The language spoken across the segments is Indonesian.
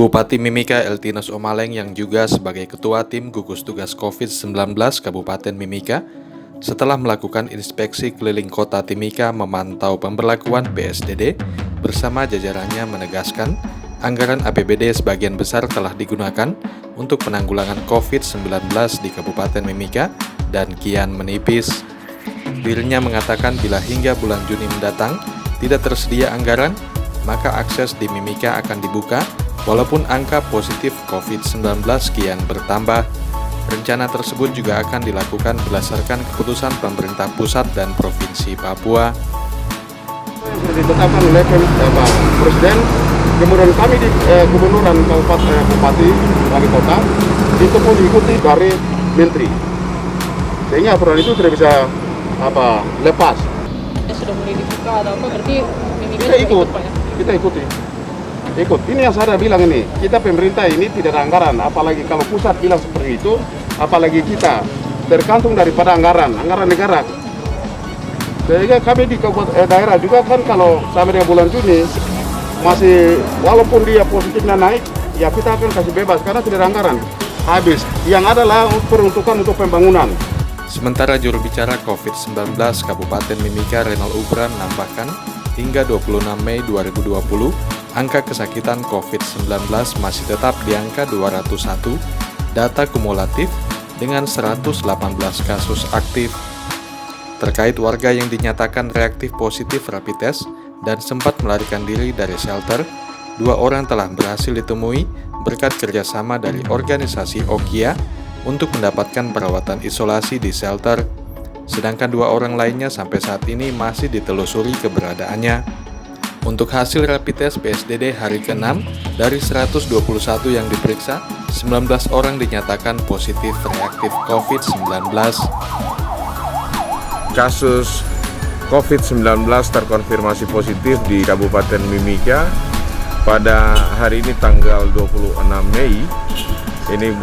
Bupati Mimika Eltinus Omaleng yang juga sebagai Ketua Tim Gugus Tugas COVID-19 Kabupaten Mimika setelah melakukan inspeksi keliling kota Timika memantau pemberlakuan PSBB bersama jajarannya menegaskan anggaran APBD sebagian besar telah digunakan untuk penanggulangan COVID-19 di Kabupaten Mimika dan kian menipis. Dirinya mengatakan bila hingga bulan Juni mendatang tidak tersedia anggaran, maka akses di Mimika akan dibuka walaupun angka positif COVID-19 kian bertambah. Rencana tersebut juga akan dilakukan berdasarkan keputusan pemerintah pusat dan Provinsi Papua. Sudah ditetapkan oleh Presiden, kemudian kami di Gubernuran Kabupaten Bupati Wali Kota itu pun diikuti dari Menteri, sehingga aturan itu tidak bisa lepas. Sudah mulai dibuka atau apa? Berarti Kita ikuti. Ini yang saya bilang ini, kita pemerintah ini tidak ada anggaran, apalagi kalau pusat bilang seperti itu, apalagi kita tergantung daripada anggaran negara. Sehingga kami di daerah juga kan kalau sampai dengan bulan Juni masih walaupun dia positifnya naik, ya kita akan kasih bebas karena tidak ada anggaran. Habis, yang adalah peruntukan untuk pembangunan. Sementara juru bicara COVID-19 Kabupaten Mimika Renal Ubran menambahkan, hingga 26 Mei 2020, angka kesakitan COVID-19 masih tetap di angka 201, data kumulatif dengan 118 kasus aktif. Terkait warga yang dinyatakan reaktif positif rapid test dan sempat melarikan diri dari shelter, 2 orang telah berhasil ditemui berkat kerjasama dari organisasi Okia untuk mendapatkan perawatan isolasi di shelter. Sedangkan 2 orang lainnya sampai saat ini masih ditelusuri keberadaannya. Untuk hasil rapid test PSBB hari ke-6, dari 121 yang diperiksa, 19 orang dinyatakan positif reaktif COVID-19. Kasus COVID-19 terkonfirmasi positif di Kabupaten Mimika pada hari ini tanggal 26 Mei. Ini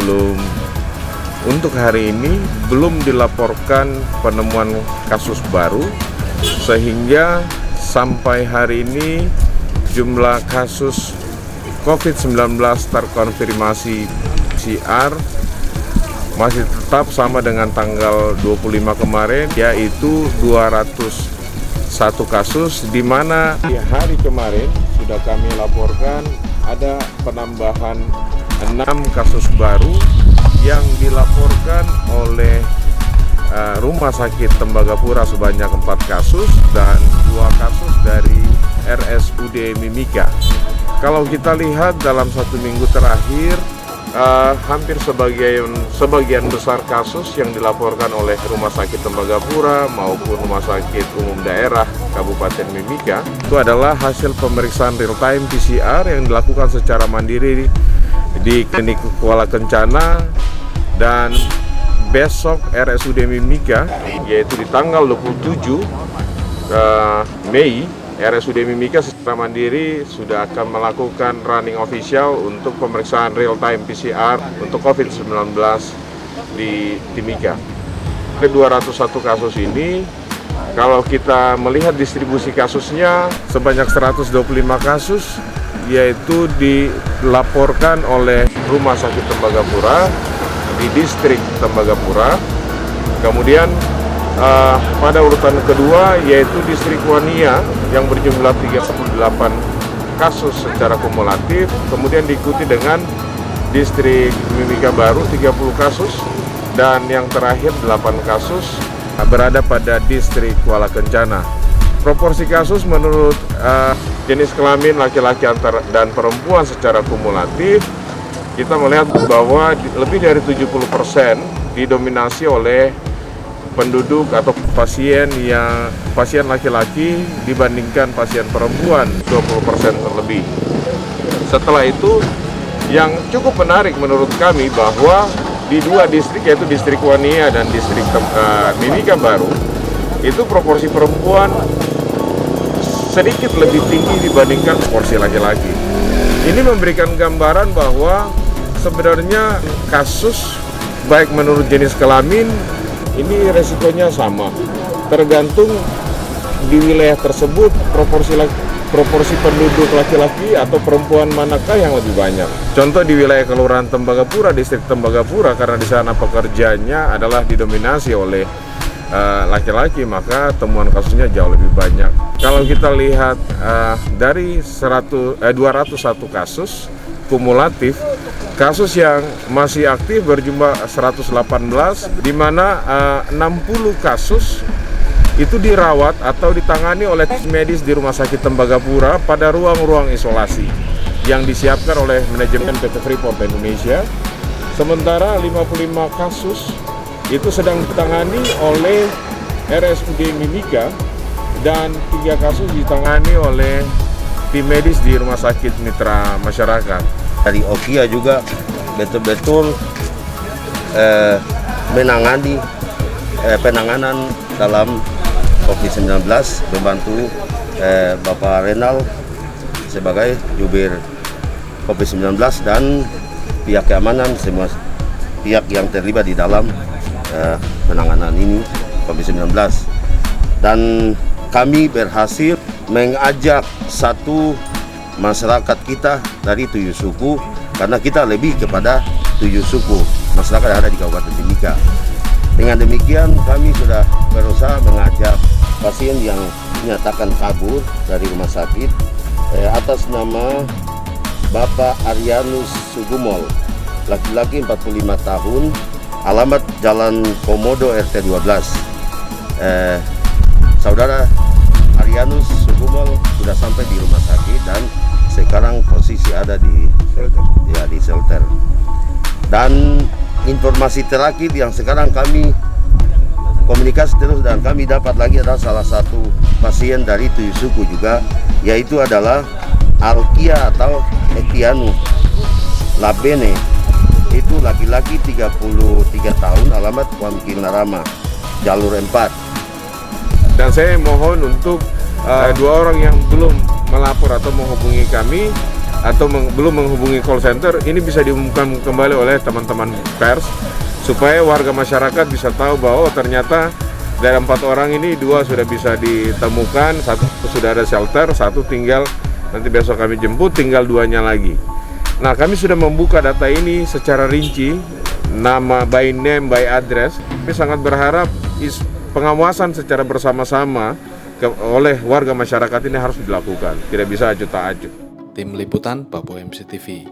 untuk hari ini belum dilaporkan penemuan kasus baru, sehingga sampai hari ini jumlah kasus COVID-19 terkonfirmasi PCR masih tetap sama dengan tanggal 25 kemarin, yaitu 201 kasus, di mana di hari kemarin sudah kami laporkan ada penambahan 6 kasus baru yang dilaporkan oleh Rumah Sakit Tembagapura sebanyak 4 kasus dan 2 kasus dari RSUD Mimika. Kalau kita lihat dalam 1 minggu terakhir, hampir sebagian besar kasus yang dilaporkan oleh Rumah Sakit Tembagapura maupun Rumah Sakit Umum Daerah Kabupaten Mimika itu adalah hasil pemeriksaan real time PCR yang dilakukan secara mandiri di Klinik Kuala Kencana. Dan besok RSUD Mimika, yaitu di tanggal 27 Mei, RSUD Mimika secara mandiri sudah akan melakukan running official untuk pemeriksaan real time PCR untuk COVID-19 di Timika. Ke 201 kasus ini, kalau kita melihat distribusi kasusnya, sebanyak 125 kasus yaitu dilaporkan oleh Rumah Sakit Tembagapura di distrik Tembagapura. Kemudian pada urutan kedua yaitu distrik Wania yang berjumlah 38 kasus secara kumulatif, kemudian diikuti dengan distrik Mimika Baru 30 kasus, dan yang terakhir 8 kasus berada pada distrik Kuala Kencana. Proporsi kasus menurut jenis kelamin laki-laki dan perempuan secara kumulatif, kita melihat bahwa lebih dari 70% didominasi oleh penduduk atau pasien laki-laki dibandingkan pasien perempuan 20% terlebih. Setelah itu, yang cukup menarik menurut kami bahwa di 2 distrik, yaitu distrik Wania dan distrik Mimika Baru, itu proporsi perempuan sedikit lebih tinggi dibandingkan proporsi laki-laki. Ini memberikan gambaran bahwa sebenarnya kasus baik menurut jenis kelamin ini resikonya sama, tergantung di wilayah tersebut proporsi proporsi penduduk laki-laki atau perempuan manakah yang lebih banyak. Contoh di wilayah Kelurahan Tembagapura, distrik Tembagapura, karena di sana pekerjanya adalah didominasi oleh laki-laki, maka temuan kasusnya jauh lebih banyak. Kalau kita lihat dari 201 kasus kumulatif, kasus yang masih aktif berjumlah 118, di mana 60 kasus itu dirawat atau ditangani oleh tim medis di Rumah Sakit Tembagapura pada ruang-ruang isolasi yang disiapkan oleh manajemen PT Freeport Indonesia. Sementara 55 kasus itu sedang ditangani oleh RSUD Mimika dan 3 kasus ditangani oleh tim medis di Rumah Sakit Mitra Masyarakat. Dari Okia juga betul-betul menangani penanganan dalam COVID-19, membantu Bapak Renal sebagai jubir COVID-19 dan pihak keamanan, semua pihak yang terlibat di dalam penanganan ini COVID-19. Dan kami berhasil mengajak satu masyarakat kita dari 7 suku, karena kita lebih kepada 7 suku masyarakat yang ada di Kabupaten Timika. Dengan demikian kami sudah berusaha mengajak pasien yang dinyatakan kabur dari rumah sakit atas nama Bapak Arianus Sugumol, laki-laki 45 tahun, alamat Jalan Komodo RT 12. Saudara Arianus Sugumol sudah sampai di rumah sakit dan sekarang posisi ada di shelter. Dan informasi terakhir yang sekarang kami komunikasi terus dan kami dapat lagi adalah salah satu pasien dari 7 suku juga, yaitu adalah Alkia atau Etianu Labene. Itu laki-laki 33 tahun, alamat Wamkil Narama, jalur 4. Dan saya mohon untuk 2 orang yang belum melapor atau menghubungi kami atau belum menghubungi call center, ini bisa diumumkan kembali oleh teman-teman pers supaya warga masyarakat bisa tahu bahwa ternyata dari 4 orang ini 2 sudah bisa ditemukan, 1 sudah ada shelter, 1 tinggal nanti besok kami jemput, tinggal 2-nya lagi. Nah, kami sudah membuka data ini secara rinci, nama, by name, by address. Kami sangat berharap pengawasan secara bersama-sama oleh warga masyarakat ini harus dilakukan, tidak bisa acut tak acut. Tim Liputan Papua MCTV.